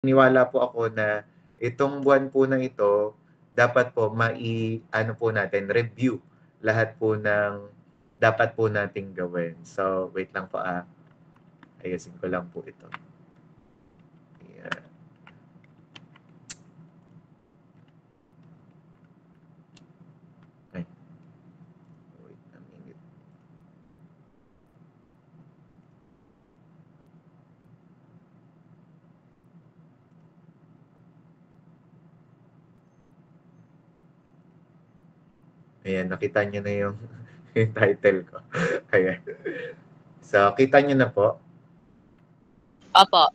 naniniwala po ako na itong buwan po na ito, dapat po ano po natin, review lahat po ng dapat po nating gawin. So, wait lang po ayusin ko lang po ito. Ayan. Ay, wait a minute. Ayan, nakita niyo na yung, yung title ko. Ayan. So, kita niyo na po. Opo.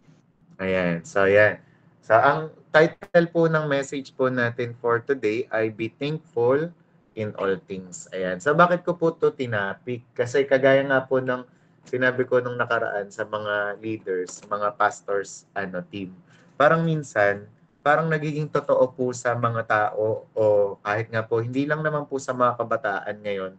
Ayan. So, ayan. So, ang title po ng message po natin for today ay Be Thankful in All Things. Ayan. So, bakit ko po ito tinapik? Kasi kagaya nga po ng sinabi ko nung nakaraan sa mga leaders, mga pastors, team. Parang minsan, parang nagiging totoo po sa mga tao o kahit nga po, hindi lang naman po sa mga kabataan ngayon,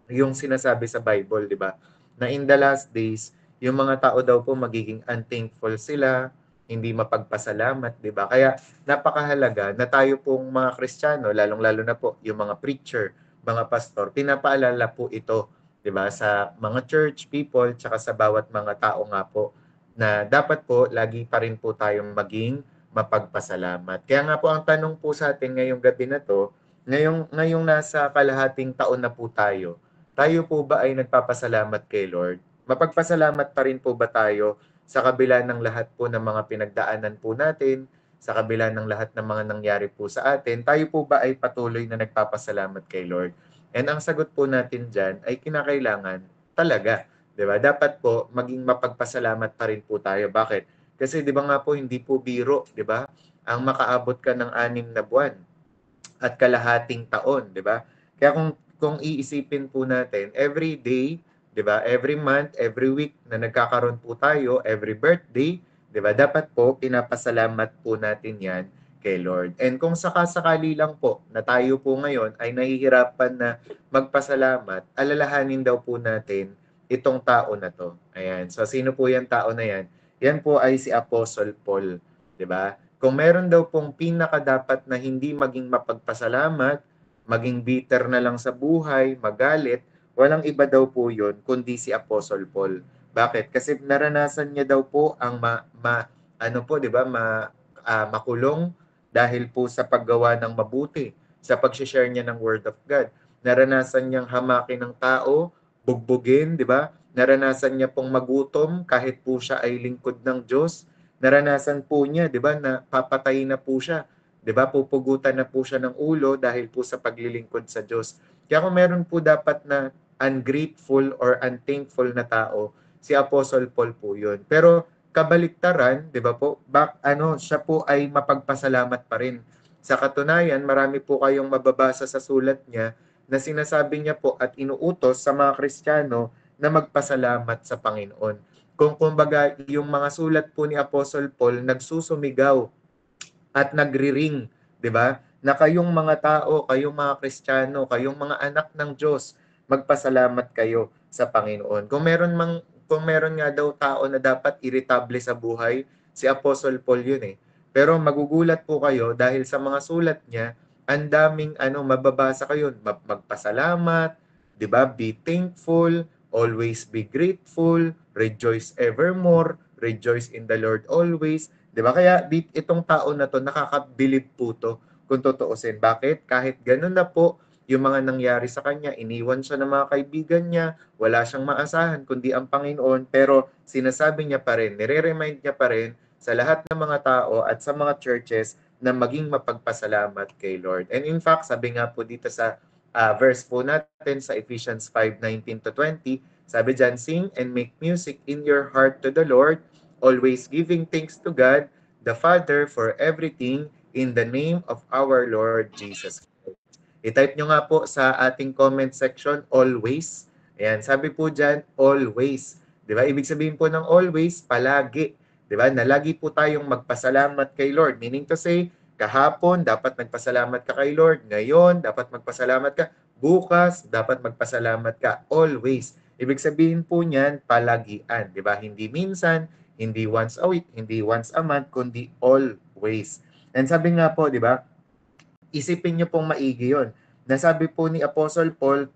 yung sinasabi sa Bible, di ba? Na in the last days, yung mga tao daw po magiging unthankful sila, hindi mapagpasalamat, di ba? Kaya napakahalaga na tayo pong mga Kristiyano, lalong-lalo na po yung mga preacher, mga pastor, pinapaalala po ito, di ba? Sa mga church people, tsaka sa bawat mga tao nga po, na dapat po, lagi pa rin po tayong maging mapagpasalamat. Kaya nga po ang tanong po sa atin ngayong gabi na to, ngayong nasa kalahating taon na po tayo po ba ay nagpapasalamat kay Lord? Mapagpasalamat pa rin po ba tayo sa kabila ng lahat po ng mga pinagdaanan po natin, sa kabila ng lahat ng mga nangyari po sa atin, tayo po ba ay patuloy na nagpapasalamat kay Lord? And ang sagot po natin dyan ay kinakailangan talaga. 'Di ba? Dapat po maging mapagpasalamat pa rin po tayo. Bakit? Kasi 'di ba nga po hindi po biro, 'di ba? Ang makaabot ka ng 6 na buwan at kalahating taon, 'di ba? Kaya kung iisipin po natin, every day, 'di ba? Every month, every week na nagkakaroon po tayo, every birthday, 'di ba? Dapat po pinapasalamat po natin 'yan kay Lord. And kung sakasakali lang po na tayo po ngayon ay nahihirapan na magpasalamat, alalahanin daw po natin itong tao na to. Ayan. So sino po 'yang tao na 'yan? Yan po ay si Apostle Paul, 'di ba? Kung meron daw pong pinakadapat na hindi maging mapagpasalamat, maging bitter na lang sa buhay, magalit, walang iba daw po yun kundi si Apostle Paul. Bakit? Kasi naranasan niya daw po ang ano po, 'di ba, makulong dahil po sa paggawa ng mabuti, sa pag-share niya ng word of God. Naranasan niyang hamakin ng tao, bugbugin, 'di ba? Naranasan niya pong magutom kahit po siya ay lingkod ng Diyos. Naranasan po niya, 'di ba, na papatayin na po siya. 'Di ba? Pupugutan na po siya ng ulo dahil po sa paglilingkod sa Diyos. Kaya kung meron po dapat na ungrateful or unthankful na tao, si Apostle Paul po 'yun. Pero kabaliktaran, 'di ba po? Siya po ay mapagpasalamat pa rin. Sa katunayan, marami po kayong mababasa sa sulat niya na sinasabi niya po at inuutos sa mga Kristiyano na magpasalamat sa Panginoon. Kung kumbaga yung mga sulat po ni Apostle Paul nagsusumigaw at nagriring, 'di ba? Na kayong mga tao, kayong mga Kristiyano, kayong mga anak ng Diyos, magpasalamat kayo sa Panginoon. Kung meron nga daw tao na dapat irritable sa buhay, si Apostle Paul 'yun eh. Pero magugulat po kayo dahil sa mga sulat niya, ang daming mababasa kayo, magpasalamat, 'di ba? Be thankful, always be grateful, rejoice evermore, rejoice in the Lord always. 'Di ba? Kaya itong tao na 'to nakakabilib po 'to kung tutuusin. Bakit? Kahit ganun na po yung mga nangyari sa kanya, iniwan siya ng mga kaibigan niya, wala siyang maasahan kundi ang Panginoon, pero sinasabi niya pa rin, nire-remind niya pa rin sa lahat ng mga tao at sa mga churches na maging mapagpasalamat kay Lord. And in fact, sabi nga po dito sa verse po natin sa Ephesians 5:19 to 20, sabi dyan, sing and make music in your heart to the Lord, always giving thanks to God, the Father, for everything in the name of our Lord Jesus Christ. I-type nyo nga po sa ating comment section, always. Ayan, sabi po dyan, always. Di ba? Ibig sabihin po ng always, palagi. Di ba? Na lagi po tayong magpasalamat kay Lord. Meaning to say, kahapon, dapat nagpasalamat ka kay Lord. Ngayon, dapat magpasalamat ka. Bukas, dapat magpasalamat ka. Always. Ibig sabihin po niyan, palagian. Di ba? Hindi minsan, Hindi once a week, hindi once a month, kundi always. And sabi nga po, di ba, isipin niyo pong maigi yun. Nasabi po ni Apostle Paul,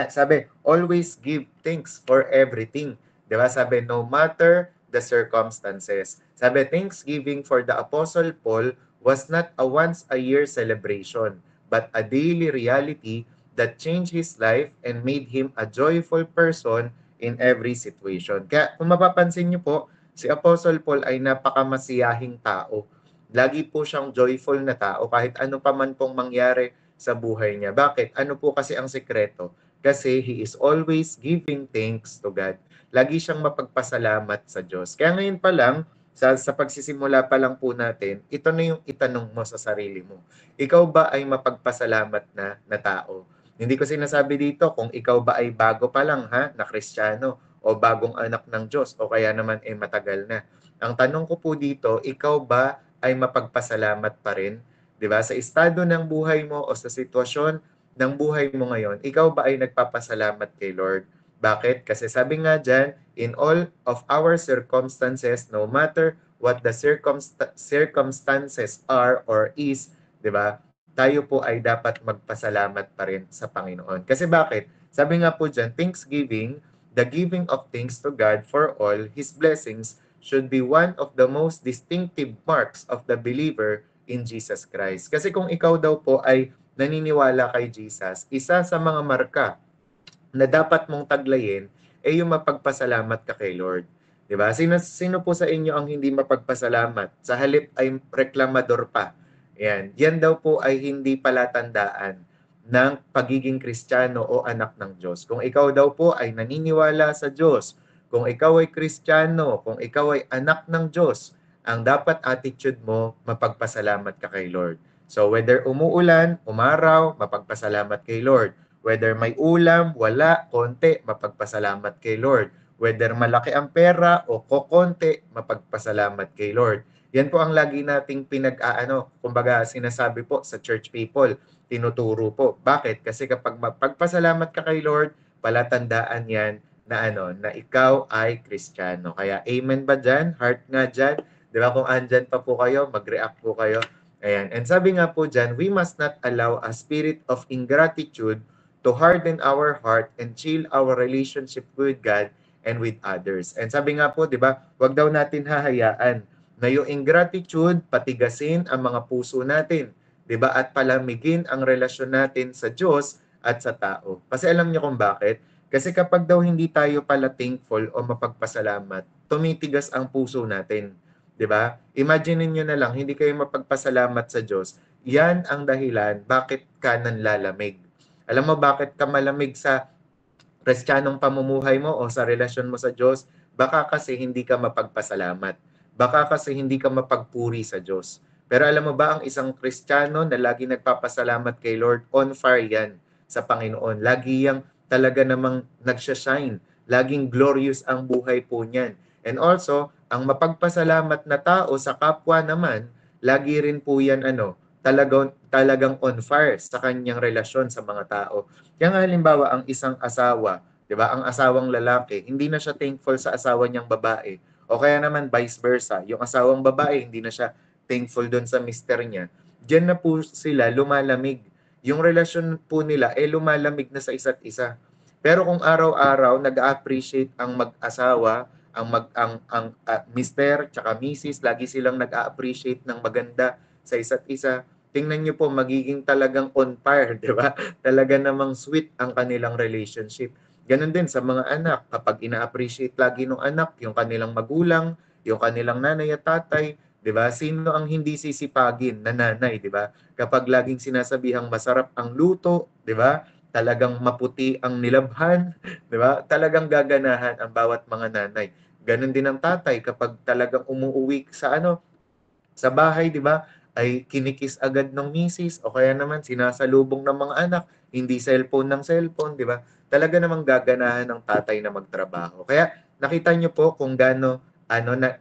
sabi, always give thanks for everything. Di ba? Sabi, no matter the circumstances. Sabi, thanksgiving for the Apostle Paul was not a once-a-year celebration, but a daily reality that changed his life and made him a joyful person in every situation. Kaya kung mapapansin niyo po, si Apostle Paul ay napakamasiyahing tao. Lagi po siyang joyful na tao kahit ano pa man pong mangyari sa buhay niya. Bakit? Ano po kasi ang sekreto? Kasi he is always giving thanks to God. Lagi siyang mapagpasalamat sa Diyos. Kaya ngayon pa lang, sa pagsisimula pa lang po natin, ito na yung itanong mo sa sarili mo. Ikaw ba ay mapagpasalamat na tao? Hindi ko sinasabi dito kung ikaw ba ay bago pa lang na Kristiyano o bagong anak ng Diyos o kaya naman ay matagal na. Ang tanong ko po dito, ikaw ba ay mapagpasalamat pa rin? 'Di ba? Sa estado ng buhay mo o sa sitwasyon ng buhay mo ngayon, ikaw ba ay nagpapasalamat kay Lord? Bakit? Kasi sabi nga dyan, in all of our circumstances, no matter what the circumstances are or is, 'di ba? Tayo po ay dapat magpasalamat pa rin sa Panginoon. Kasi bakit? Sabi nga po dyan, thanksgiving, the giving of thanks to God for all His blessings should be one of the most distinctive marks of the believer in Jesus Christ. Kasi kung ikaw daw po ay naniniwala kay Jesus, isa sa mga marka na dapat mong taglayin ay yung mapagpasalamat ka kay Lord. 'Di ba? Sino po sa inyo ang hindi mapagpasalamat? Sa halip ay reklamador pa. Yan daw po ay hindi palatandaan ng pagiging Kristiyano o anak ng Diyos. Kung ikaw daw po ay naniniwala sa Diyos, kung ikaw ay Kristiyano, kung ikaw ay anak ng Diyos, ang dapat attitude mo, mapagpasalamat ka kay Lord. So whether umuulan, umaraw, mapagpasalamat kay Lord. Whether may ulam, wala, konti, mapagpasalamat kay Lord. Whether malaki ang pera o kokonti, mapagpasalamat kay Lord. Yan po ang lagi nating kumbaga sinasabi po sa church people, tinuturo po. Bakit? Kasi kapag mapagpasalamat ka kay Lord, palatandaan yan na ikaw ay Kristiyano. Kaya amen ba dyan? Heart nga dyan. Di ba kung andyan pa po kayo, mag-react po kayo. Ayan. And sabi nga po dyan, we must not allow a spirit of ingratitude to harden our heart and chill our relationship with God and with others. And sabi nga po, di ba, wag daw natin hahayaan na yung ingratitude, patigasin ang mga puso natin, di ba, at palamigin ang relasyon natin sa Diyos at sa tao. Kasi alam niyo kung bakit? Kasi kapag daw hindi tayo pala thankful o mapagpasalamat, tumitigas ang puso natin. 'Di ba? Imagine niyo na lang, hindi kayo mapagpasalamat sa Diyos. Yan ang dahilan bakit ka nanlalamig. Alam mo bakit ka malamig sa Kristiyanong pamumuhay mo o sa relasyon mo sa Diyos? Baka kasi hindi ka mapagpasalamat. Baka kasi hindi ka mapagpuri sa Diyos. Pero alam mo ba, ang isang Kristiyano na lagi nagpapasalamat kay Lord, on fire yan sa Panginoon. Lagi yang talaga namang nagsashine. Laging glorious ang buhay po niyan. And also, ang mapagpasalamat na tao sa kapwa naman, lagi rin po yan talagang on fire sa kanyang relasyon sa mga tao. Kaya nga halimbawa, ang isang asawa, 'di ba? Ang asawang lalaki, hindi na siya thankful sa asawa niyang babae. O kaya naman vice versa, yung asawang babae, hindi na siya thankful doon sa mister niya. Diyan na po sila lumalamig. Yung relasyon po nila lumalamig na sa isa't isa. Pero kung araw-araw nag-appreciate ang mag-asawa, ang mister tsaka misis, lagi silang nag-appreciate ng maganda sa isa't isa, tingnan niyo po, magiging talagang on fire, di ba? Talaga namang sweet ang kanilang relationship. Ganon din sa mga anak, kapag ina-appreciate lagi ng anak, yung kanilang magulang, yung kanilang nanay at tatay, di ba? Sino ang hindi sisipagin na nanay, di ba? Kapag laging sinasabihang masarap ang luto, di ba? Talagang maputi ang nilabhan, di ba? Talagang gaganahan ang bawat mga nanay. Ganon din ang tatay kapag talagang umuuwi sa bahay, di ba? Ay kinikis agad ng misis o kaya naman sinasalubong ng mga anak, hindi cellphone ng cellphone, di ba? Talaga namang gaganahan ng tatay na magtrabaho. Kaya nakita niyo po kung gaano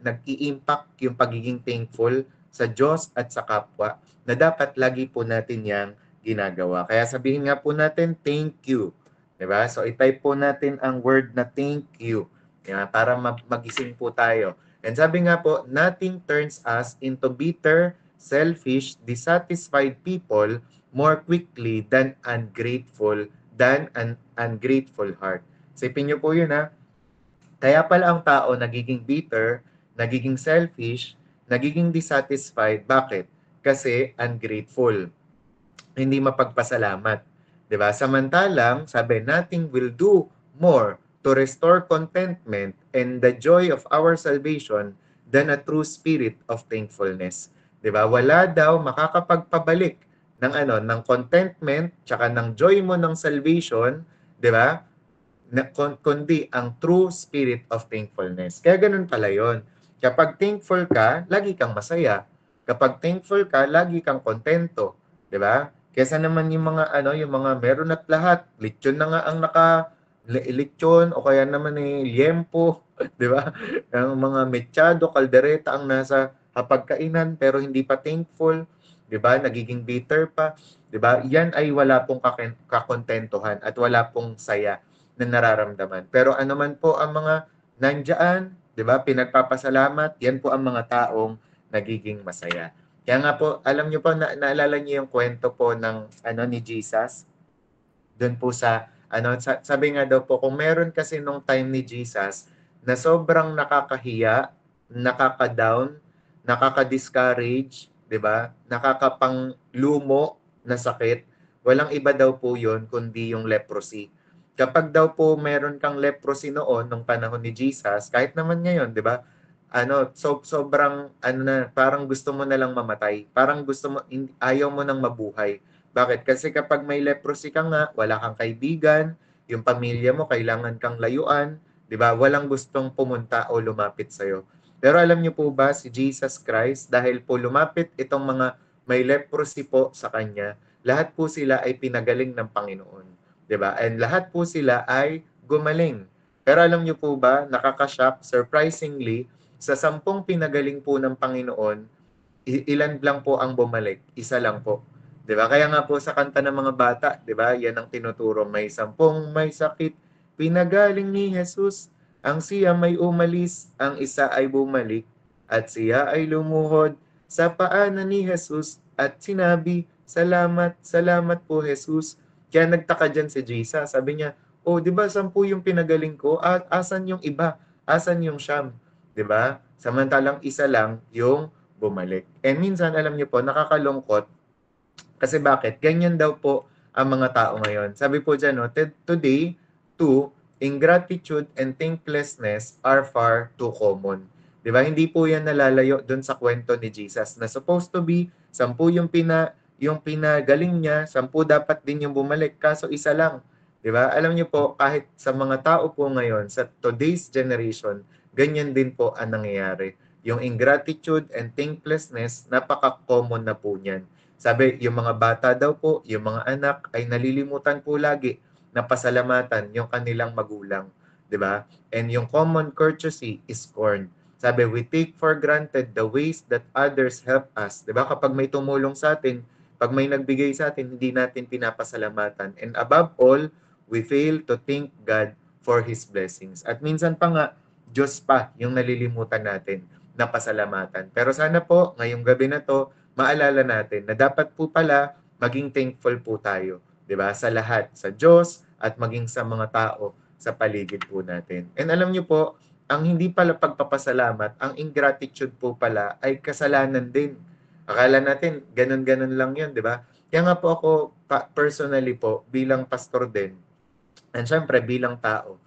nag-i-impact yung pagiging thankful sa Diyos at sa kapwa na dapat lagi po natin yang ginagawa. Kaya sabihin nga po natin, thank you. Diba? So, i-type po natin ang word na thank you. Para magising po tayo. And sabi nga po, nothing turns us into bitter, selfish, dissatisfied people more quickly than an ungrateful heart. Sipin niyo po yun ha. Kaya pala ang tao nagiging bitter, nagiging selfish, nagiging dissatisfied. Bakit? Kasi ungrateful, hindi mapagpasalamat. 'Di ba? Samantalang, sabi, nothing will do more to restore contentment and the joy of our salvation than a true spirit of thankfulness. 'Di ba? Wala daw makakapagpabalik ng contentment tsaka ng joy mo ng salvation, 'di ba? Kundi ang true spirit of thankfulness. Kaya ganun pala yon. Kapag thankful ka, lagi kang masaya. Kapag thankful ka, lagi kang kontento. 'Di ba? Kesa naman yung mga yung mga meron at lahat, lechon na nga ang lechon o kaya naman liempo, 'di ba? Ang mga mechado, kaldereta ang nasa hapagkainan pero hindi pa thankful, 'di ba? Nagiging bitter pa, 'di ba? Yan ay wala pong kakontentuhan at wala pong saya na nararamdaman. Pero ano man po ang mga nandiyan, 'di ba? Pinagpapasalamat, yan po ang mga taong nagiging masaya. Kaya nga po, alam niyo po, naalala niyo yung kwento po ng ni Jesus? Doon po sa sabi nga daw po, kung meron kasi nung time ni Jesus na sobrang nakakahiya, nakaka-down, nakaka-discourage, 'di ba? Nakakapanglumo na sakit, walang iba daw po 'yon kundi yung leprosy. Kapag daw po meron kang leprosy noon nung panahon ni Jesus, kahit naman ngayon, 'di ba? Sobrang na, parang gusto mo na lang mamatay. Parang ayaw mo nang mabuhay. Bakit? Kasi kapag may leprosy ka nga, wala kang kaibigan, yung pamilya mo kailangan kang layuan, 'di ba? Walang gustong pumunta o lumapit sa iyo. Pero alam niyo po ba si Jesus Christ, dahil po lumapit itong mga may leprosy po sa kanya, lahat po sila ay pinagaling ng Panginoon, 'di ba? And lahat po sila ay gumaling. Pero alam niyo po ba, nakaka-shock, surprisingly, sa 10 pinagaling po ng Panginoon, ilan lang po ang bumalik? Isa lang po. 'Di ba? Kaya nga po sa kanta ng mga bata, 'di ba? Yan ang tinuturo, may 10 may sakit, pinagaling ni Jesus. Ang siya may umalis, ang isa ay bumalik, at siya ay lumuhod sa paanan ni Jesus at sinabi, "Salamat, salamat po Jesus." Kaya nagtaka diyan si Jesus. Sabi niya, "Oh, 'di ba 10 yung pinagaling ko? At asan yung iba? Asan yung siyam?" 'Di ba? Samantalang isa lang yung bumalik. And minsan, alam niyo po, nakakalungkot. Kasi bakit? Ganyan daw po ang mga tao ngayon. Sabi po dyan, no, today, too, ingratitude and thanklessness are far too common. Di ba? Hindi po yan nalalayo dun sa kwento ni Jesus na supposed to be 10 yung pinagaling niya, 10 dapat din yung bumalik, kaso isa lang. Di ba? Alam niyo po, kahit sa mga tao po ngayon, sa today's generation, ganyan din po ang nangyayari. Yung ingratitude and thanklessness, napaka-common na po niyan. Sabi, yung mga bata daw po, yung mga anak ay nalilimutan po lagi na pasalamatan yung kanilang magulang, 'di ba? And yung common courtesy is scorned. Sabi, we take for granted the ways that others help us, 'di ba? Kapag may tumulong sa atin, pag may nagbigay sa atin, hindi natin pinapasalamatan. And above all, we fail to thank God for His blessings. At minsan pa nga, Diyos pa yung nalilimutan natin na pasalamatan. Pero sana po, ngayong gabi na to, maalala natin na dapat po pala maging thankful po tayo, 'di ba? Sa lahat, sa Diyos at maging sa mga tao sa paligid po natin. And alam niyo po, ang hindi pala pagpapasalamat, ang ingratitude po pala ay kasalanan din. Akala natin ganun-ganun lang 'yun, 'di ba? Kaya nga po ako personally po bilang pastor din, and syempre bilang tao,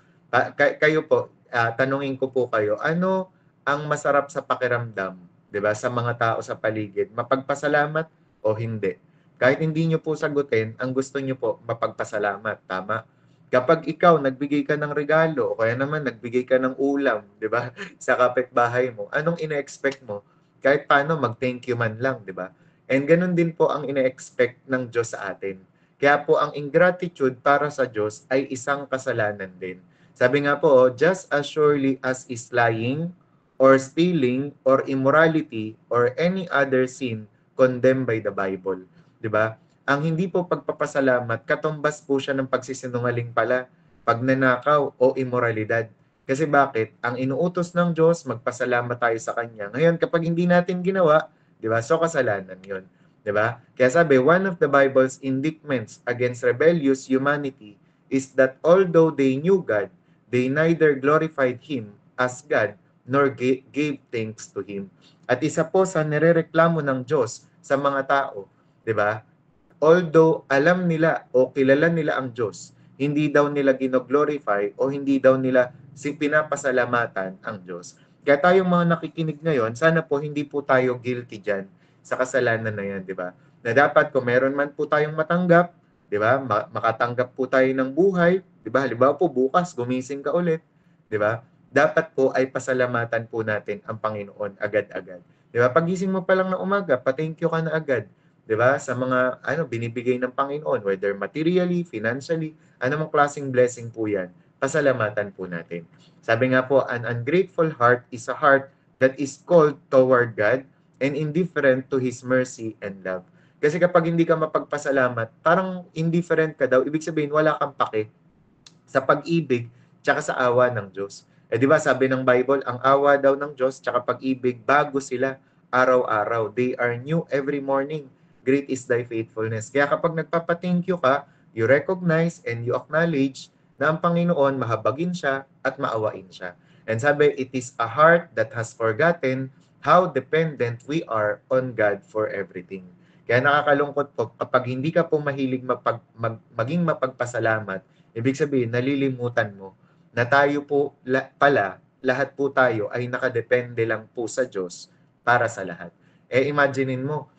kayo po, tanungin ko po kayo, ano ang masarap sa pakiramdam, 'di ba, sa mga tao sa paligid, mapagpasalamat o hindi? Kahit hindi niyo po sagutin, ang gusto niyo po mapagpasalamat, tama? Kapag ikaw nagbigay ka ng regalo o kaya naman nagbigay ka ng ulam, 'di ba, sa kapitbahay mo, anong ine-expect mo? Kahit paano mag-thank you man lang, 'di ba? And ganun din po ang ine-expect ng Diyos sa atin. Kaya po ang ingratitude para sa Diyos ay isang kasalanan din. Sabi nga po, just as surely as is lying, or stealing, or immorality, or any other sin condemned by the Bible. 'Di ba? Ang hindi po pagpapasalamat, katumbas po siya ng pagsisinungaling pala, pagnanakaw o immoralidad. Kasi bakit? Ang inuutos ng Diyos, magpasalamat tayo sa Kanya. Ngayon, kapag hindi natin ginawa, di ba? So, kasalanan yun. Di ba? Kaya sabi, one of the Bible's indictments against rebellious humanity is that although they knew God, they neither glorified Him as God nor gave thanks to Him. At isa po sa nirereklamo ng Diyos sa mga tao, di ba? Although alam nila o kilala nila ang Diyos, hindi daw nila gino-glorify o hindi daw nila pinapasalamatan ang Diyos. Kaya tayong mga nakikinig ngayon, sana po hindi po tayo guilty dyan sa kasalanan na yan, di ba? Na dapat kung meron man po tayong matanggap, di ba? Makatanggap po tayo ng buhay, di ba? Halimbawa po bukas, gumising ka ulit, di ba? Dapat po ay pasalamatan po natin ang Panginoon agad-agad. Di ba? Pagising mo pa lang ng umaga, pa-thank you ka na agad. 'Di ba? Sa mga binibigay ng Panginoon, whether materially, financially, anumang klaseng blessing po 'yan, pasalamatan po natin. Sabi nga po, an ungrateful heart is a heart that is cold toward God and indifferent to His mercy and love. Kasi kapag hindi ka mapagpasalamat, parang indifferent ka daw, ibig sabihin wala kang pake sa pag-ibig tsaka sa awa ng Diyos. Di ba sabi ng Bible, ang awa daw ng Diyos tsaka pag-ibig, bago sila araw-araw. They are new every morning. Great is thy faithfulness. Kaya kapag nagpapa-thank you ka, you recognize and you acknowledge na ang Panginoon mahabagin siya at maawain siya. And sabi, it is a heart that has forgotten how dependent we are on God for everything. Kaya nakakalungkot po, kapag hindi ka po mahilig maging mapagpasalamat, ibig sabihin, nalilimutan mo na tayo po lahat po tayo ay nakadepende lang po sa Diyos para sa lahat. Imaginein mo,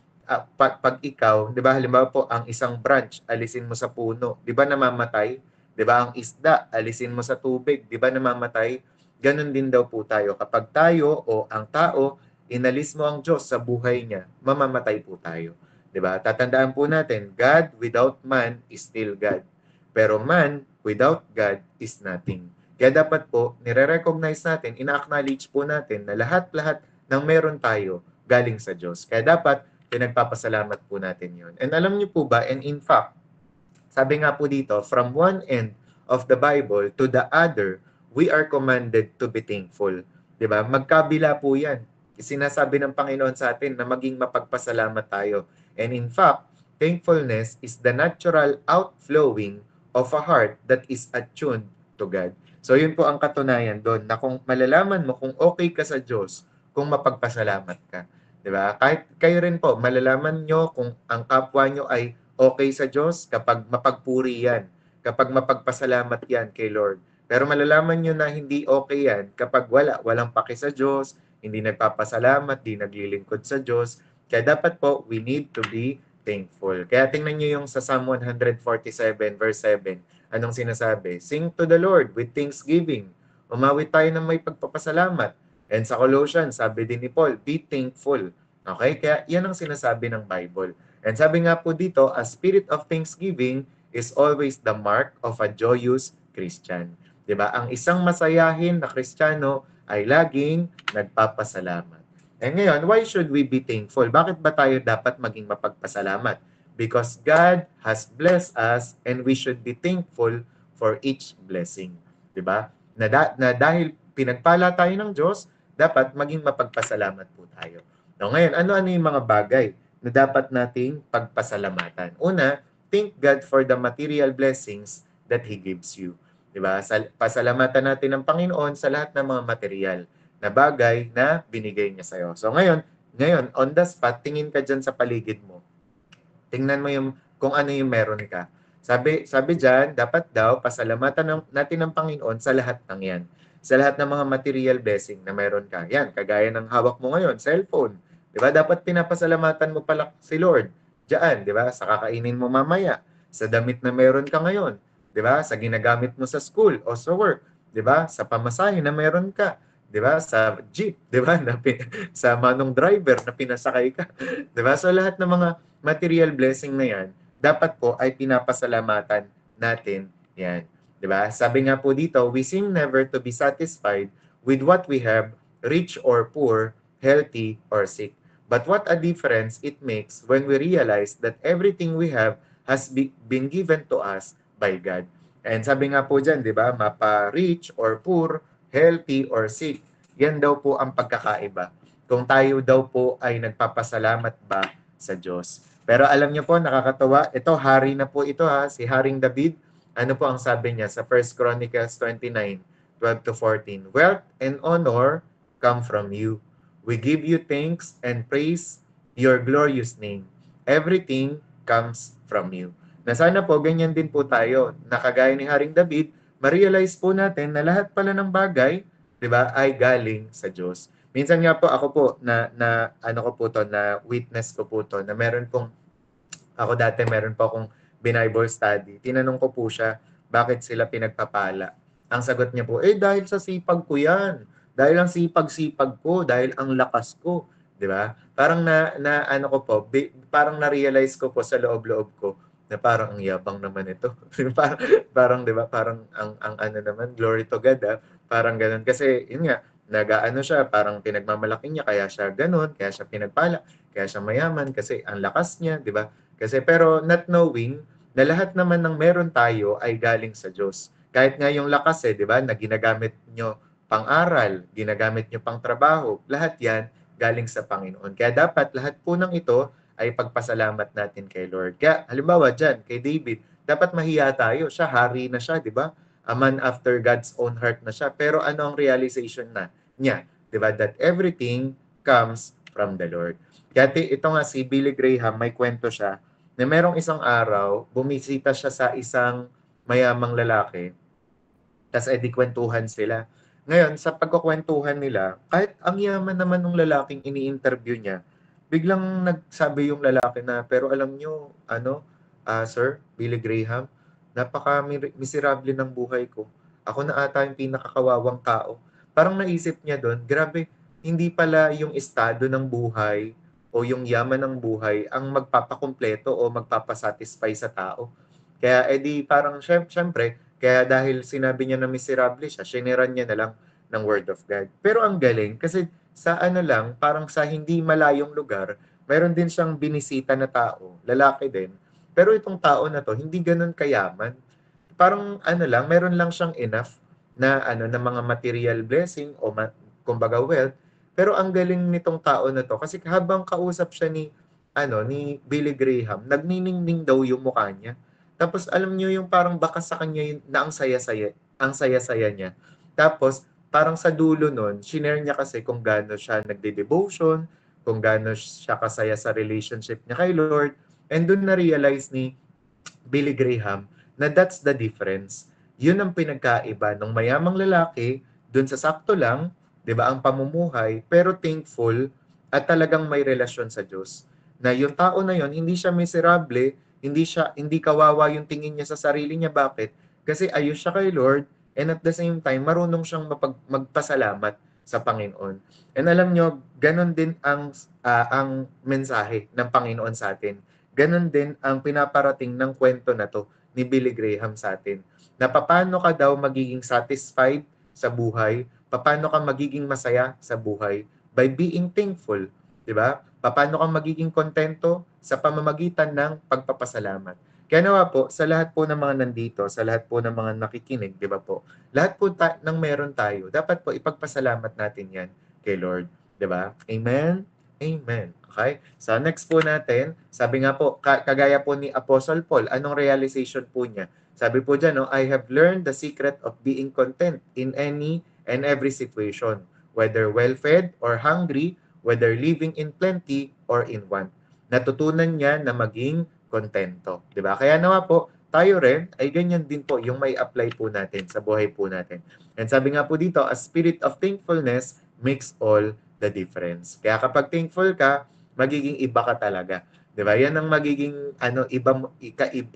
pag ikaw, 'di ba, halimbawa po ang isang branch alisin mo sa puno, 'di ba namamatay? 'Di ba ang isda alisin mo sa tubig, 'di ba namamatay? Ganon din daw po tayo. Kapag tayo o ang tao inalis mo ang Diyos sa buhay niya, mamamatay po tayo. 'Di ba? Tatandaan po natin, God without man is still God. Pero man without God is nothing. Kaya dapat po nire-recognize natin, ina-acknowledge po natin na lahat-lahat ng meron tayo galing sa Diyos. Kaya dapat pinagpapasalamat po natin yun. And alam niyo po ba, and in fact, sabi nga po dito, from one end of the Bible to the other, we are commanded to be thankful. Diba? Magkabila po yan. Sinasabi ng Panginoon sa atin na maging mapagpasalamat tayo. And in fact, thankfulness is the natural outflowing of a heart that is attuned to God. So yun po ang katunayan doon, na kung malalaman mo kung okay ka sa Diyos, kung mapagpasalamat ka. Diba? Kahit kayo rin po, malalaman nyo kung ang kapwa nyo ay okay sa Diyos kapag mapagpuri yan, kapag mapagpasalamat yan kay Lord. Pero malalaman nyo na hindi okay yan kapag walang paki sa Diyos, hindi nagpapasalamat, di naglilingkod sa Diyos. Kaya dapat po, we need to be thankful. Kaya tingnan nyo yung sa Psalm 147 verse 7. Anong sinasabi? Sing to the Lord with thanksgiving. Umawit tayo ng may pagpapasalamat. And sa Colossians, sabi din ni Paul, be thankful. Okay? Kaya yan ang sinasabi ng Bible. And sabi nga po dito, a spirit of thanksgiving is always the mark of a joyous Christian. Diba? Ang isang masayahin na Kristiyano ay laging nagpapasalamat. And ngayon, why should we be thankful? Bakit ba tayo dapat maging mapagpasalamat? Because God has blessed us and we should be thankful for each blessing. Diba? Na dahil pinagpala tayo ng Diyos, dapat maging mapagpasalamat po tayo. Now, ngayon, ano-ano yung mga bagay na dapat nating pagpasalamatan? Una, thank God for the material blessings that He gives you. Diba? Pasalamatan natin ang Panginoon sa lahat ng mga material na bagay na binigay niya sa'yo. So ngayon, on the spot, tingin ka dyan sa paligid mo. Tingnan mo kung ano yung meron ka. Sabi dyan, dapat daw pasalamatan natin ang Panginoon sa lahat ng yan. Sa lahat ng mga material blessing na meron ka. Yan, kagaya ng hawak mo ngayon, cellphone. Diba? Dapat pinapasalamatan mo pala si Lord. Diyan, diba? Sa kakainin mo mamaya. Sa damit na meron ka ngayon. Diba? Sa ginagamit mo sa school o sa work. Diba? Sa pamasahe na meron ka. 'Di ba? Sa jeep, 'di ba? Sa manong driver na pinasakay ka. 'Di ba? So lahat ng mga material blessing na 'yan, dapat po ay pinapasalamatan natin 'yan. 'Di ba? Sabi nga po dito, we seem never to be satisfied with what we have, rich or poor, healthy or sick. But what a difference it makes when we realize that everything we have has been given to us by God. And sabi nga po diyan, 'di ba? Mapa rich or poor, healthy or sick. Yan daw po ang pagkakaiba. Kung tayo daw po ay nagpapasalamat ba sa Diyos. Pero alam niyo po, nakakatawa, ito, hari na po ito ha, si Haring David. Ano po ang sabi niya sa 1 Chronicles 29:12 to 14? Wealth and honor come from you. We give you thanks and praise your glorious name. Everything comes from you. Na sana po, ganyan din po tayo. Nakagaya ni Haring David, ma-realize po natin na lahat pala ng bagay, 'di ba, ay galing sa Diyos. Minsan nga po ako po na ano ko po to, na witness ko po to, na meron pong ako dati meron po akong Bible study. Tinanong ko po siya, bakit sila pinagpapala? Ang sagot niya po, dahil sa sipag ko 'yan. Dahil ang sipag-sipag ko, dahil ang lakas ko, 'di ba? Parang na ano ko po, parang na-realize ko po sa loob-loob ko na parang ang yabang naman ito. parang, parang 'di ba? Parang ang ano naman, glory to God, parang ganoon kasi yun nga, nagaano siya, parang pinagmamalaki niya kaya siya ganoon, kaya siya pinagpala, kaya siya mayaman kasi ang lakas niya, 'di ba? Kasi pero not knowing na lahat naman ng meron tayo ay galing sa Diyos. Kahit nga yung lakas 'di ba, na ginagamit nyo pang-aral, ginagamit nyo pang trabaho, lahat 'yan galing sa Panginoon. Kaya dapat lahat po ng ito ay pagpasalamat natin kay Lord. Kaya halimbawa dyan, kay David, dapat mahiya tayo. Siya, hari na siya, di ba? A man after God's own heart na siya. Pero ano ang realization niya? Di ba? That everything comes from the Lord. Kaya ito nga si Billy Graham, may kwento siya na merong isang araw, bumisita siya sa isang mayamang lalaki, tas edi kwentuhan sila. Ngayon, sa pagkukwentuhan nila, kahit ang yaman naman ng lalaking ini-interview niya, biglang nagsabi yung lalaki na, pero alam nyo, Sir Billy Graham, napaka-miserable ng buhay ko. Ako na ata yung pinakakawawang tao. Parang naisip niya doon, grabe, hindi pala yung estado ng buhay o yung yaman ng buhay ang magpapakumpleto o magpapasatisfy sa tao. Kaya edi parang syempre, kaya dahil sinabi niya na miserable siya, siniran niya na lang ng Word of God. Pero ang galing, kasi sa ano lang, parang sa hindi malayong lugar, mayroon din siyang binisita na tao, lalaki din. Pero itong tao na to, hindi ganun kayaman. Parang ano lang, meron lang siyang enough na mga material blessing o kumbaga wealth. Pero ang galing nitong tao na to, kasi habang kausap siya ni Billy Graham, nagniningning daw yung mukha niya. Tapos alam niyo yung parang baka sa kanya yun, na ang saya-saya niya. Tapos parang sa dulo nun, shinare niya kasi kung gaano siya nagde-devotion, kung gaano siya kasaya sa relationship niya kay Lord. And doon na-realize ni Billy Graham na that's the difference. Yun ang pinagkaiba ng mayamang lalaki doon sa sakto lang, 'di ba, ang pamumuhay, pero thankful at talagang may relasyon sa Diyos. Na yung tao na yon hindi siya miserable, hindi kawawa yung tingin niya sa sarili niya. Bakit? Kasi ayos siya kay Lord and at the same time marunong siyang magpasalamat sa Panginoon. And alam nyo, ganun din ang mensahe ng Panginoon sa atin. Ganon din ang pinaparating ng kwento na to ni Billy Graham sa atin. Na paano ka daw magiging satisfied sa buhay, paano ka magiging masaya sa buhay by being thankful, 'di ba? Paano ka magiging kontento sa pamamagitan ng pagpapasalamat. Kaya nawa po, sa lahat po ng mga nandito, sa lahat po ng mga nakikinig, 'di ba po? Lahat po ng meron tayo, dapat po ipagpasalamat natin 'yan kay Lord, 'di ba? Amen. Amen. Okay? So next po natin, sabi nga po, kagaya po ni Apostle Paul, anong realization po niya? Sabi po dyan, I have learned the secret of being content in any and every situation, whether well-fed or hungry, whether living in plenty or in want. Natutunan niya na maging kontento. Diba? Kaya nawa po, tayo rin ay ganyan din po yung may apply po natin sa buhay po natin. And sabi nga po dito, a spirit of thankfulness makes all the difference. Kaya kapag thankful ka, magiging iba ka talaga. 'Di ba? Yan ang magiging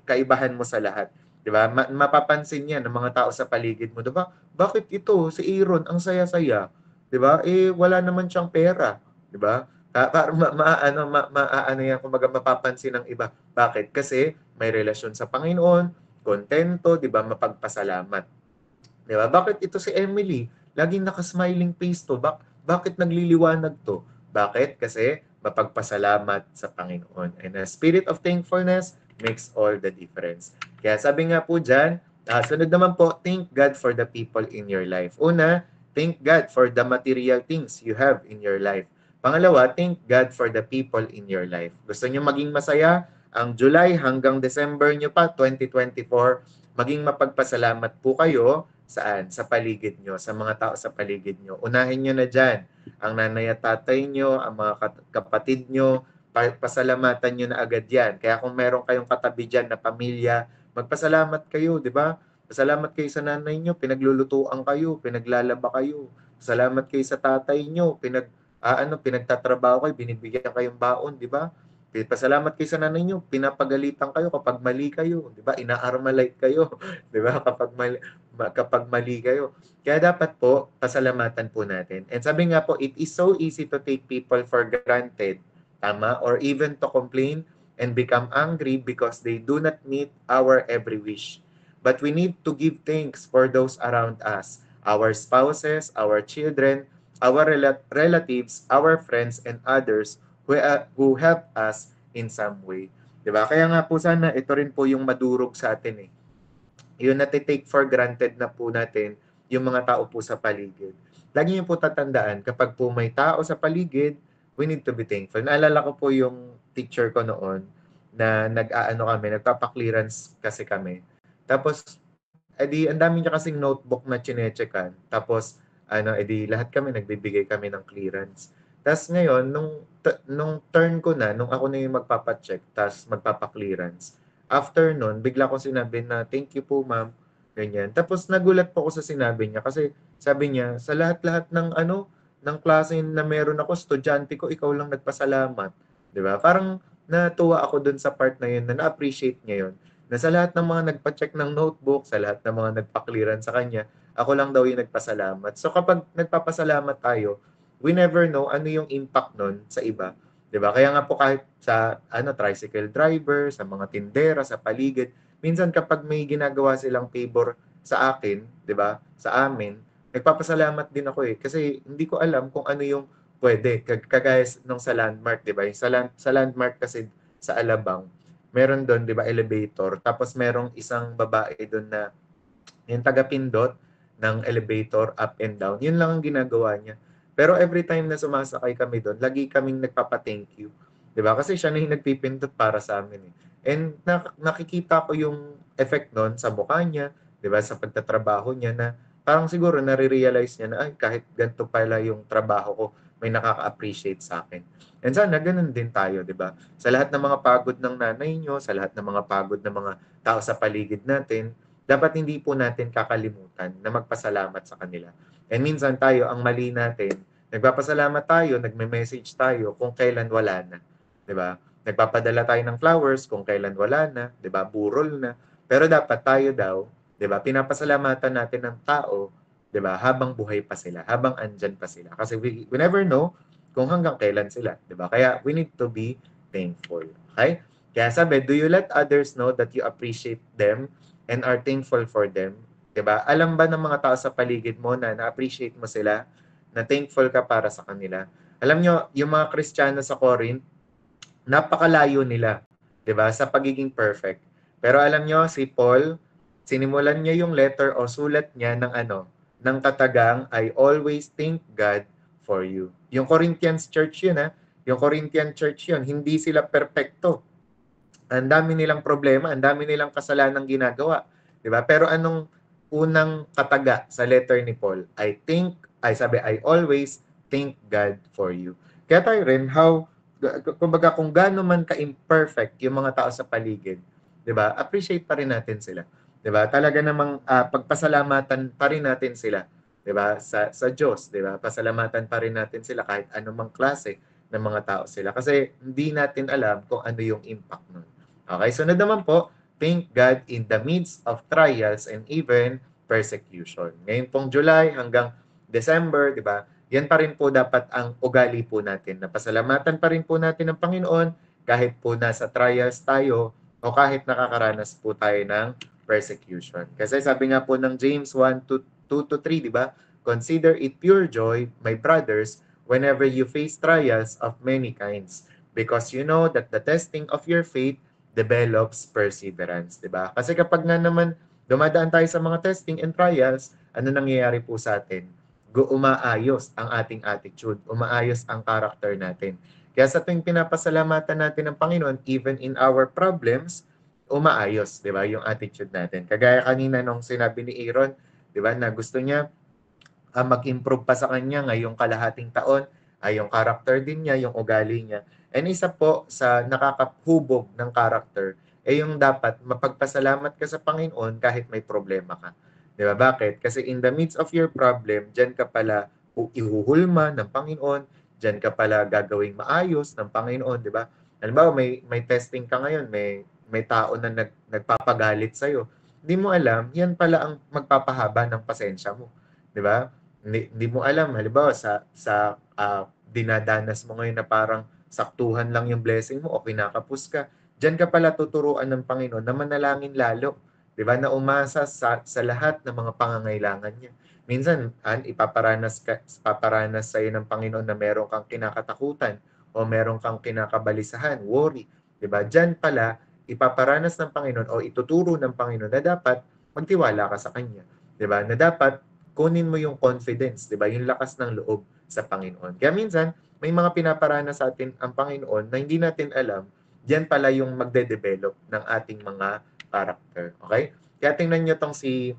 kaibahan mo sa lahat. 'Di ba? Mapapansin 'yan ng mga tao sa paligid mo, 'di ba? Bakit ito si Aaron ang saya-saya? 'Di ba? Wala naman siyang pera, 'di ba? Para ano yan, kumbaga mapapansin ng iba. Bakit? Kasi may relasyon sa Panginoon, kontento, 'di ba? Mapagpasalamat. 'Di ba? Bakit ito si Emily? Laging naka-smiling face to. Bakit nagliliwanag to? Bakit? Kasi mapagpasalamat sa Panginoon. And a spirit of thankfulness makes all the difference. Kaya sabi nga po dyan, sunod naman po, thank God for the people in your life. Una, thank God for the material things you have in your life. Pangalawa, thank God for the people in your life. Gusto nyo maging masaya? Ang July hanggang December nyo pa, 2024, maging mapagpasalamat po kayo saan? Sa paligid nyo, sa mga tao sa paligid nyo. Unahin nyo na dyan ang nanay at tatay nyo, ang mga kapatid nyo, pasalamatan nyo na agad yan. Kaya kung meron kayong katabi dyan na pamilya, magpasalamat kayo, di ba? Pasalamat kayo sa nanay nyo, pinaglulutuan kayo, pinaglalaba kayo. Salamat kayo sa tatay nyo, pinagtatrabaho kayo, binibigyan kayong baon, di ba? Pasalamat kayo sa nanay nyo, pinapagalitan kayo kapag mali kayo, di ba? Ina-armalite kayo, di ba? Kapag mali kayo. Kaya dapat po, pasalamatan po natin. And sabi nga po, it is so easy to take people for granted, tama? Or even to complain and become angry because they do not meet our every wish. But we need to give thanks for those around us, our spouses, our children, our relatives, our friends, and others who help us in some way. Diba? Kaya nga po sana, ito rin po yung madurog sa atin eh. Yun natitake for granted na po natin yung mga tao po sa paligid. Lagi niyo po tatandaan, kapag po may tao sa paligid, we need to be thankful. Naalala ko po yung teacher ko noon na nagpapa-clearance kasi kami. Tapos, ang dami niya kasing notebook na chinechekan. Tapos, lahat kami, nagbibigay kami ng clearance. Tapos ngayon, nung turn ko na, nung ako na yung magpapacheck, tapos magpapa-clearance, after nun, bigla ko sinabi na, thank you po ma'am, ganyan. Tapos nagulat po ako sa sinabi niya kasi sabi niya, sa lahat-lahat ng klase na meron ako, estudyante ko, ikaw lang nagpasalamat. 'Di ba? Parang natuwa ako dun sa part na yun, na na-appreciate niya yun. Na sa lahat ng mga nagpa-check ng notebook, sa lahat ng mga nagpa-clearance sa kanya, ako lang daw yung nagpasalamat. So kapag nagpapasalamat tayo, we never know ano yung impact nun sa iba. 'Di ba? Kaya nga po kahit sa tricycle driver, sa mga tindera, sa paligid, minsan kapag may ginagawa silang favor sa akin, 'di ba? Sa amin, nagpapasalamat din ako eh kasi hindi ko alam kung ano yung pwede. Kagaya nung sa landmark, 'di ba? Sa landmark kasi sa Alabang, meron doon, 'di ba, elevator. Tapos merong isang babae doon na yung taga-pindot ng elevator up and down. Yun lang ang ginagawa niya. Pero every time na sumasakay kami doon, lagi kaming nagpapa-thank you. 'Di ba? Kasi siya na yung nagpipindot para sa amin eh. And nakikita ko yung effect noon sa mukha niya, 'di ba? Sa pagtatrabaho niya na parang siguro nare-realize niya na ay kahit ganito pala yung trabaho ko, may nakaka-appreciate sa akin. And sana ganun din tayo, 'di ba? Sa lahat ng mga pagod ng nanay niyo, sa lahat ng mga pagod ng mga tao sa paligid natin, dapat hindi po natin kakalimutan na magpasalamat sa kanila. And minsan tayo, ang mali natin, nagpapasalamat tayo, nagme-message tayo kung kailan wala na. 'Di ba? Nagpapadala tayo ng flowers kung kailan wala na, 'di ba? Burol na. Pero dapat tayo daw, 'di ba? Pinapasalamatan natin ng tao, 'di ba? Habang buhay pa sila, habang andyan pa sila. Kasi we never know kung hanggang kailan sila, 'di ba? Kaya we need to be thankful. Okay? Kaya sabi, do you let others know that you appreciate them and are thankful for them? 'Di ba? Alam ba ng mga tao sa paligid mo na na-appreciate mo sila, na thankful ka para sa kanila? Alam nyo, yung mga Kristiyano sa Corinth, napakalayo nila, 'di ba, sa pagiging perfect. Pero alam nyo, si Paul, sinimulan niya yung letter o sulat niya ng katagang, I always thank God for you. Yung Corinthians church yun yung Corinthian church yun, hindi sila perpekto. Ang dami nilang problema, ang dami nilang kasalanang ginagawa, 'di ba? Pero anong unang kataga sa letter ni Paul? I always thank God for you. Kaya tayo rin, kumbaga kung gaano man ka-imperfect yung mga tao sa paligid, 'di ba? Appreciate pa rin natin sila. 'Di ba? Talaga namang pagpasalamatan pa rin natin sila, 'di ba? Sa Diyos, 'di ba? Pasalamatan pa rin natin sila kahit anumang klase ng mga tao sila kasi hindi natin alam kung ano yung impact nun. Okay, sunod naman po, thank God in the midst of trials and even persecution. Ngayon pong July hanggang December, 'di ba? Yan pa rin po dapat ang ugali po natin. Na pasalamatan pa rin po natin ng Panginoon kahit po nasa trials tayo o kahit nakakaranas po tayo ng persecution. Kasi sabi nga po ng James 1:2-3, di ba? Consider it pure joy, my brothers, whenever you face trials of many kinds, because you know that the testing of your faith develops perseverance, di ba? Kasi kapag nga naman dumadaan tayo sa mga testing and trials, ano nangyayari po sa atin? umaayos ang ating attitude, umaayos ang character natin. Kaya sa tuwing pinapasalamatan natin ng Panginoon, even in our problems, umaayos, di ba, yung attitude natin. Kagaya kanina nung sinabi ni Aaron, di ba, na gusto niya mag-improve pa sa kanya ngayong kalahating taon, ay yung character din niya, yung ugali niya. And isa po sa nakakahubog ng character, ay yung dapat mapagpasalamat ka sa Panginoon kahit may problema ka. Di ba? Bakit? Kasi in the midst of your problem, dyan ka pala ihuhulma ng Panginoon, dyan ka pala gagawing maayos ng Panginoon, di ba? Halimbawa, may testing ka ngayon, may tao na nagpapagalit sa'yo. Hindi mo alam, yan pala ang magpapahaba ng pasensya mo. Di ba? Hindi mo alam, halimbawa, dinadanas mo ngayon na parang saktuhan lang yung blessing mo o kinakapos ka, diyan ka pala tuturuan ng Panginoon na manalangin lalo. Di ba? Na umasa sa lahat ng mga pangangailangan niya. Minsan, paparanas sa'yo ng Panginoon na meron kang kinakatakutan o meron kang kinakabalisahan, worry. Di ba? Diyan pala, ipaparanas ng Panginoon o ituturo ng Panginoon na dapat magtiwala ka sa Kanya. Di ba? Na dapat kunin mo yung confidence, di ba? Yung lakas ng loob sa Panginoon. Kaya minsan, may mga pinaparana sa atin ang Panginoon na hindi natin alam, diyan pala yung magde-develop ng ating mga character. Okay? Kaya tingnan nyo tong si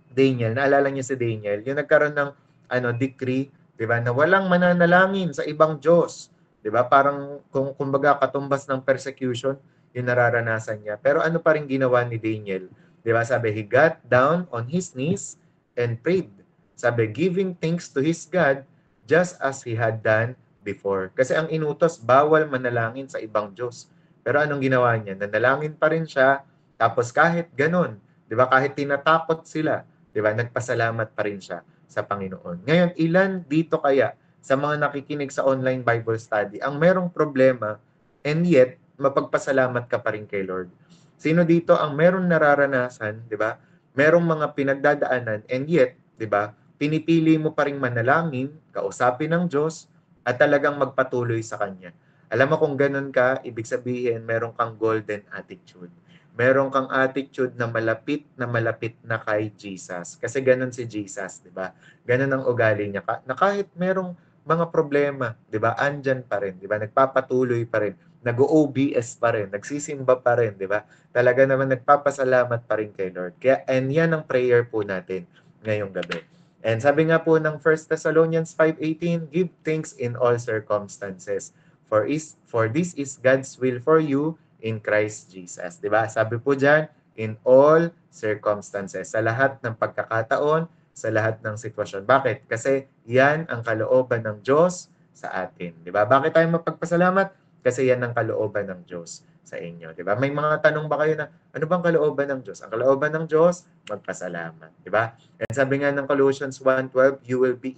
Daniel, naalala niyo si Daniel, yung nagkaroon ng decree, di ba, na walang mananalangin sa ibang Diyos. Di ba? Parang, kumbaga, katumbas ng persecution, yung nararanasan niya. Pero ano pa rin ginawa ni Daniel? Di ba? Sabi, he got down on his knees and prayed. Sabi, giving thanks to his God just as he had done before. Kasi ang inutos, bawal manalangin sa ibang Diyos. Pero anong ginawa niya? Nanalangin pa rin siya, tapos kahit ganun, di ba, kahit tinatakot sila, di ba, nagpasalamat pa rin siya sa Panginoon. Ngayon, ilan dito kaya sa mga nakikinig sa online Bible study ang merong problema and yet mapagpasalamat ka pa rin kay Lord? Sino dito ang merong nararanasan, di ba, merong mga pinagdadaanan and yet, di ba, pinipili mo pa rin manalangin, kausapin ng Diyos, at talagang magpatuloy sa Kanya? Alam mo kung ganun ka, ibig sabihin, meron kang golden attitude. Meron kang attitude na malapit na kay Jesus. Kasi ganun si Jesus, di ba? Ganun ang ugali niya. Na kahit merong mga problema, di ba, andyan pa rin, di ba? Nagpapatuloy pa rin, nag-OBS pa rin, nagsisimba pa rin, di ba? Talaga naman nagpapasalamat pa rin kay Lord. Kaya, and yan ang prayer po natin ngayong gabi. And sabi nga po ng 1 Thessalonians 5:18, give thanks in all circumstances, for this is God's will for you in Christ Jesus. Diba? Sabi po dyan, in all circumstances, sa lahat ng pagkakataon, sa lahat ng sitwasyon. Bakit? Kasi yan ang kalooban ng Diyos sa atin. Diba? Bakit tayo mapagpasalamat? Kasi yan ang kalooban ng Diyos sa inyo. Diba? May mga tanong ba kayo na, ano bang kalooban ng Diyos? Ang kalooban ng Diyos, magpasalamat. Diba? And sabi nga ng Colossians 1:12, you will be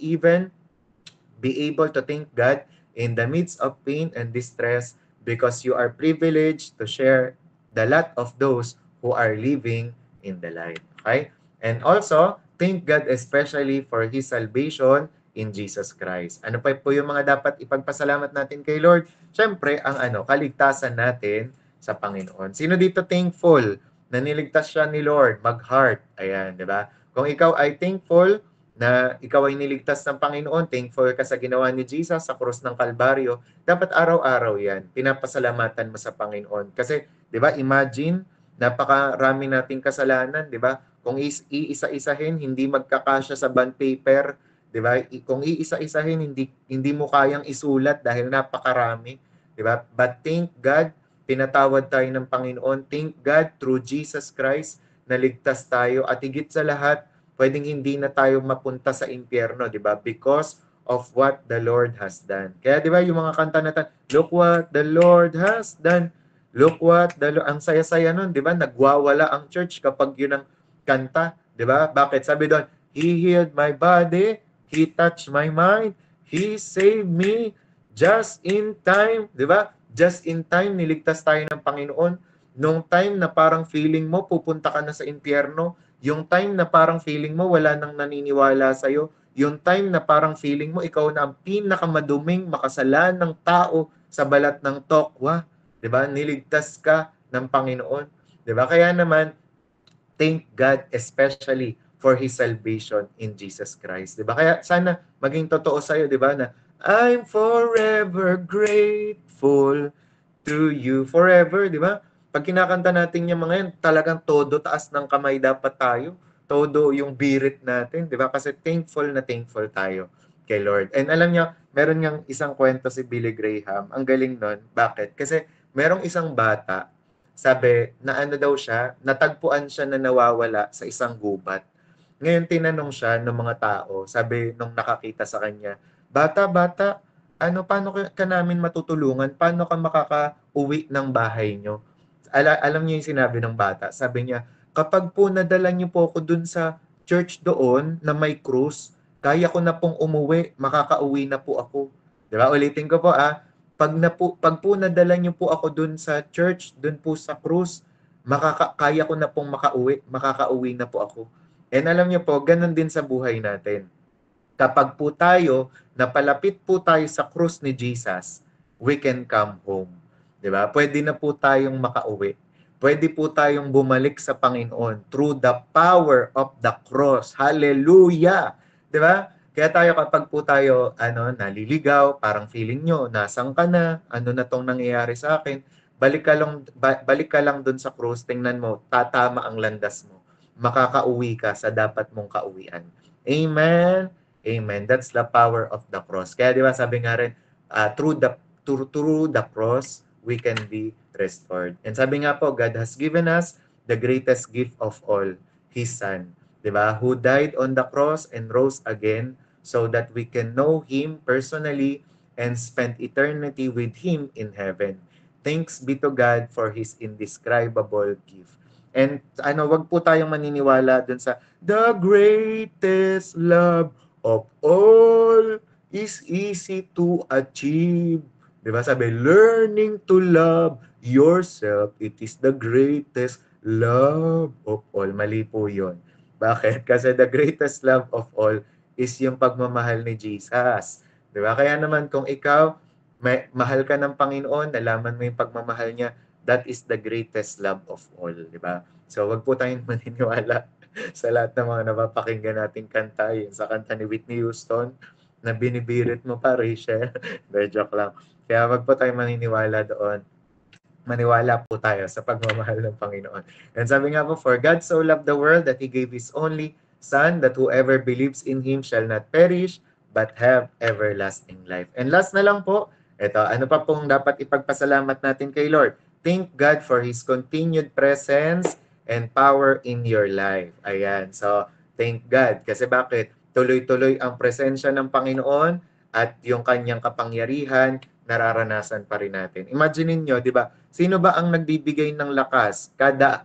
able to thank God in the midst of pain and distress because you are privileged to share the lot of those who are living in the light. Okay? And also, thank God especially for His salvation in Jesus Christ. Ano pa po yung mga dapat ipagpasalamat natin kay Lord? Siyempre, ang kaligtasan natin sa Panginoon. Sino dito thankful na niligtas siya ni Lord? Mag-heart. Ayan, di ba? Kung ikaw ay thankful na ikaw ay niligtas ng Panginoon, thankful ka sa ginawa ni Jesus sa krus ng Kalbaryo, dapat araw-araw yan, pinapasalamatan mo sa Panginoon. Kasi, di ba, imagine, napakarami nating kasalanan, di ba? Kung iisa-isahin, hindi magkakasya sa bond paper, di ba? Kung iisa-isahin, hindi mo kayang isulat dahil napakarami, di ba? But thank God, pinatawad tayo ng Panginoon. Thank God, through Jesus Christ, naligtas tayo. At higit sa lahat, pwedeng hindi na tayo mapunta sa impyerno, di ba? Because of what the Lord has done. Kaya di ba yung mga kanta natin, look what the Lord has done. Look what the Lord, ang saya-saya nun, di ba? Nagwawala ang church kapag yun ang kanta, di ba? Bakit? Sabi doon, He healed my body, He touched my mind, He saved me just in time, di ba? Just in time, niligtas tayo ng Panginoon. Nung time na parang feeling mo, pupunta ka na sa impyerno, yung time na parang feeling mo wala nang naniniwala sa'yo, yung time na parang feeling mo ikaw na ang pinakamaduming makasalanang tao sa balat ng tokwa, 'di ba? Niligtas ka ng Panginoon, 'di ba? Kaya naman thank God especially for His salvation in Jesus Christ. Diba? Kaya sana maging totoo sa'yo, diba, na I'm forever grateful to you forever, di ba? Pag kinakanta natin yung mga yan, talagang todo taas ng kamay dapat tayo. Todo yung birit natin, di ba? Kasi thankful tayo kay Lord. And alam niyo, meron niyang isang kwento si Billy Graham. Ang galing nun. Bakit? Kasi merong isang bata, sabi, na ano daw siya, natagpuan siya na nawawala sa isang gubat. Ngayon tinanong siya ng mga tao, sabi nung nakakita sa kanya, bata, bata, ano, paano ka namin matutulungan? Paano ka makaka-uwi ng bahay nyo? Alam niyo yung sinabi ng bata. Sabi niya, kapag po nadala niyo po ako dun sa church doon na may krus, kaya ko na pong umuwi, makaka-uwi na po ako. Diba? Ulitin ko po pag po nadala niyo po ako dun sa church, dun po sa krus, kaya ko na pong makaka-uwi na po ako. And alam niyo po, ganun din sa buhay natin. Kapag po tayo, napalapit po tayo sa krus ni Jesus, we can come home. Diba? Pwede na po tayong makauwi. Pwede po tayong bumalik sa Panginoon through the power of the cross. Hallelujah! Diba? Kaya tayo kapag po tayo naliligaw, parang feeling nyo, nasang ka na, ano na tong nangyayari sa akin, balik ka lang dun sa krus, tingnan mo, tatama ang landas mo. Makakauwi ka sa dapat mong kauwian. Amen? Amen. That's the power of the cross. Kaya di ba sabi nga rin, through the cross, we can be restored. And sabi nga po, God has given us the greatest gift of all, His Son. Di ba? Who died on the cross and rose again so that we can know Him personally and spend eternity with Him in heaven. Thanks be to God for His indescribable gift. And wag po tayong maniniwala dun sa the greatest love of all is easy to achieve. Diba sabi, learning to love yourself, it is the greatest love of all. Mali po yun. Bakit? Kasi the greatest love of all is yung pagmamahal ni Jesus. Diba? Kaya naman kung ikaw, mahal ka ng Panginoon, nalaman mo yung pagmamahal niya, that is the greatest love of all. Diba? So, wag po tayong maniniwala sa lahat ng mga napapakinggan nating kanta, yun sa kanta ni Whitney Houston, na binibirit mo pa, Rachel. Joke lang. Kaya wag po tayong maniniwala doon. Maniwala po tayo sa pagmamahal ng Panginoon. And sabi nga po, for God so loved the world that He gave His only Son, that whoever believes in Him shall not perish, but have everlasting life. And last na lang po, ito, ano pa pong dapat ipagpasalamat natin kay Lord? Thank God for His continued presence and power in your life. Ayan. So, thank God. Kasi bakit? Tuloy-tuloy ang presensya ng Panginoon at yung kanyang kapangyarihan, nararanasan pa rin natin. Imagine niyo, 'di ba? Sino ba ang nagbibigay ng lakas kada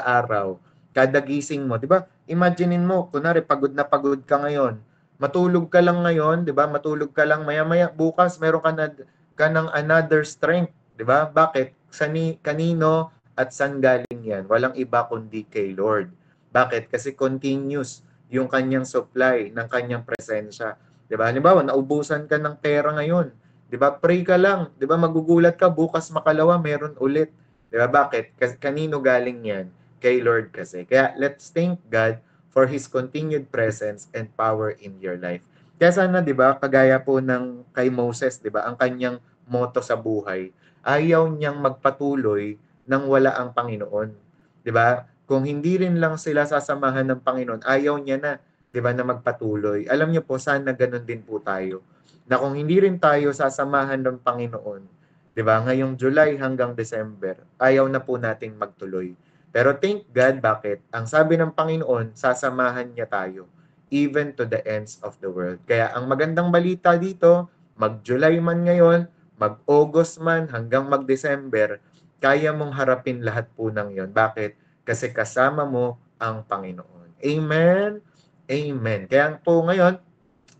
araw, kada gising mo, 'di ba? Imaginein mo, kunwari pagod ka ngayon. Matulog ka lang ngayon, 'di ba? Matulog ka lang maya-maya bukas meron ka ng another strength, 'di ba? Bakit? Kanino at saan galing 'yan? Walang iba kundi kay Lord. Bakit? Kasi continuous yung kanyang supply ng kanyang presensya. 'Di ba? Halimbawa, naubusan ka ng pera ngayon. 'Di ba? Pray ka lang. 'Di ba? Magugulat ka bukas makalawa meron ulit. 'Di ba? Bakit? Kasi kanino galing 'yan? Kay Lord kasi. Kaya let's thank God for His continued presence and power in your life. Kaya sana, 'di ba, kagaya po ng kay Moses, 'di ba, ang kanyang motto sa buhay, ayaw niyang magpatuloy nang wala ang Panginoon. 'Di ba? Kung hindi rin lang sila sasamahan ng Panginoon, ayaw niya na, 'di ba, na magpatuloy. Alam niyo po, sana ganun din po tayo. Na kung hindi rin tayo sasamahan ng Panginoon, 'di ba? Ngayong July hanggang December, ayaw na po nating magtuloy. Pero thank God, bakit? Ang sabi ng Panginoon, sasamahan niya tayo even to the ends of the world. Kaya ang magandang balita dito, mag-July man ngayon, mag-August man hanggang mag-December, kaya mong harapin lahat po ng yon. Bakit? Kasi kasama mo ang Panginoon. Amen? Amen. Kaya po ngayon,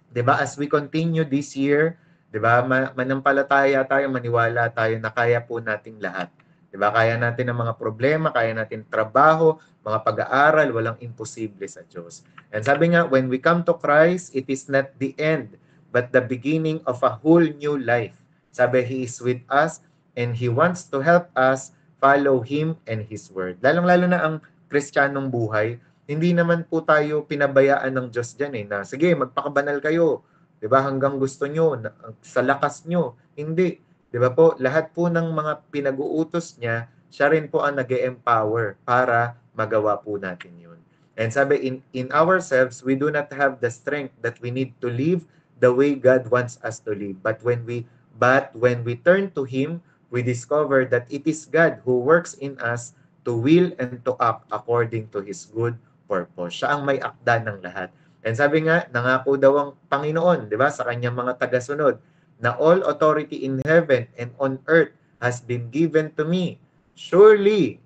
'di ba, as we continue this year, 'di ba, manampalataya tayo, maniwala tayo na kaya po nating lahat. 'Di ba? Kaya natin ang mga problema, kaya natin trabaho, mga pag-aaral, walang imposible sa Diyos. And sabi nga, when we come to Christ, it is not the end, but the beginning of a whole new life. Sabi, He is with us and He wants to help us follow Him and His Word. Lalong-lalo na ang Kristiyanong buhay, Hindi naman po tayo pinabayaan ng Diyos dyan na sige, magpakabanal kayo. 'Di ba? Hanggang gusto nyo, sa lakas nyo. Hindi. 'Di ba po? Lahat po ng mga pinag-uutos niya, siya rin po ang nag-empower para magawa po natin yun. And sabi, in ourselves, we do not have the strength that we need to live the way God wants us to live. But when we turn to Him, we discover that it is God who works in us to will and to act according to His good purpose. Siya ang may akda ng lahat. And sabi nga, nangako daw ang Panginoon, di ba, sa kanyang mga tagasunod, na all authority in heaven and on earth has been given to me. Surely,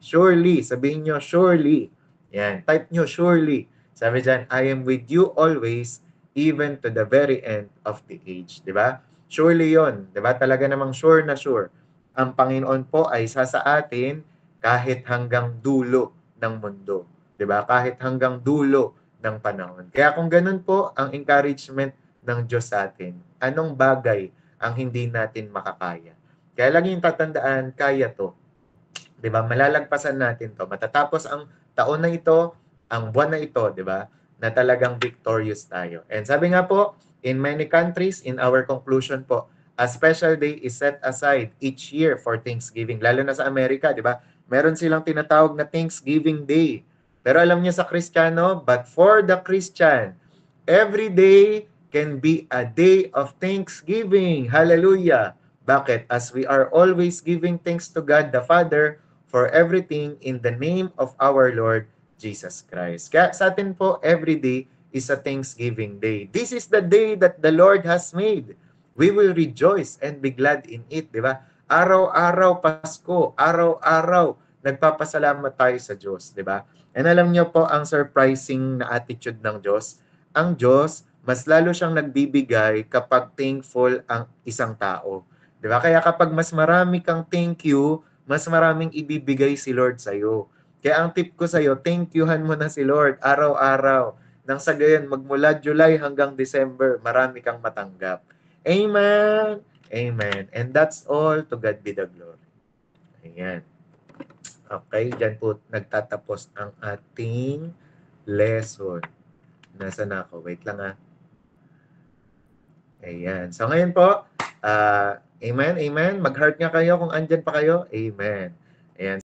sabihin nyo, surely. Yan, type nyo, surely. Sabi dyan, I am with you always, even to the very end of the age. Di ba? Surely yon, di ba? Talaga namang sure na sure. Ang Panginoon po ay sa atin kahit hanggang dulo ng mundo. 'Di ba? Kahit hanggang dulo ng panahon. Kaya kung ganun po ang encouragement ng Diyos sa atin, anong bagay ang hindi natin makakaya? Kaya laging tatandaan, kaya to. 'Di ba? Malalagpasan natin to. Matatapos ang taon na ito, ang buwan na ito, 'di ba? Na talagang victorious tayo. And sabi nga po, in many countries, in our conclusion po, a special day is set aside each year for Thanksgiving. Lalo na sa Amerika, 'di ba? Meron silang tinatawag na Thanksgiving Day. Pero alam niyo sa Kristiyano, but for the Christian, every day can be a day of thanksgiving. Hallelujah! Bakit? As we are always giving thanks to God the Father for everything in the name of our Lord Jesus Christ. Kaya sa atin po, every day is a Thanksgiving Day. This is the day that the Lord has made. We will rejoice and be glad in it, di ba? Araw-araw Pasko, araw-araw nagpapasalamat tayo sa Diyos, di ba? And alam niyo po ang surprising na attitude ng Diyos. Ang Diyos, mas lalo siyang nagbibigay kapag thankful ang isang tao. Di ba? Kaya kapag mas marami kang thank you, mas maraming ibibigay si Lord sa'yo. Kaya ang tip ko sa'yo, thank youhan mo na si Lord araw-araw. Nang sa gayon, magmula July hanggang December, marami kang matanggap. Amen! Amen. And that's all. To God be the glory. Ayan. Okay, dyan po nagtatapos ang ating lesson. Nasa na ako? Wait lang Ayan. So ngayon po, amen, amen. Mag-heart nga kayo kung andyan pa kayo. Amen. Ayan.